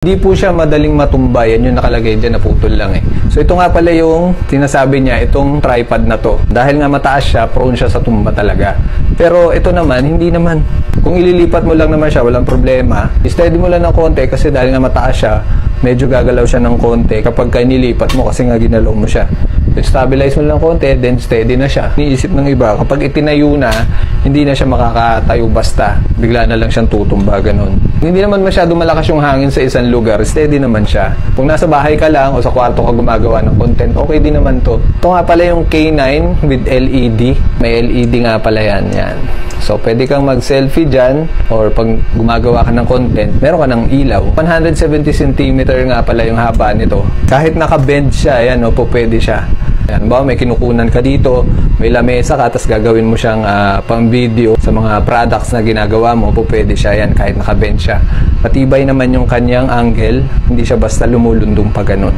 Hindi po siya madaling matumba. Yan yung nakalagay dyan, naputol lang eh. So ito nga pala yung sinasabi niya, itong tripod na to. Dahil nga mataas siya, prone siya sa tumba talaga. Pero ito naman, hindi naman. Kung ililipat mo lang naman siya, walang problema. Steady mo lang ng konti kasi dahil nga mataas siya, medyo gagalaw siya ng konti kapag nilipat mo kasi nga ginalaw mo siya. Stabilize mo lang konti, then steady na siya. Iniisip ng iba, kapag itinayo na, hindi na siya makakatayo basta. Bigla na lang siyang tutumba, ganun. Hindi naman masyado malakas yung hangin sa isang lugar, steady naman siya. Kung nasa bahay ka lang o sa kwarto ka gumagawa ng content, okay din naman to. Ito nga pala yung K9 with LED. May LED nga pala yan. So, pwede kang mag-selfie dyan or pag gumagawa ka ng content, meron ka ng ilaw. 170 cm nga pala yung haba nito. Kahit naka-bend siya, yan, po pwede siya. Yan, ba, may kinukunan ka dito, may lamesa ka, tapos gagawin mo siyang pang-video sa mga products na ginagawa mo, po pwede siya yan kahit naka-bend siya. Matibay naman yung kanyang angle, hindi siya basta lumulundong pa ganun.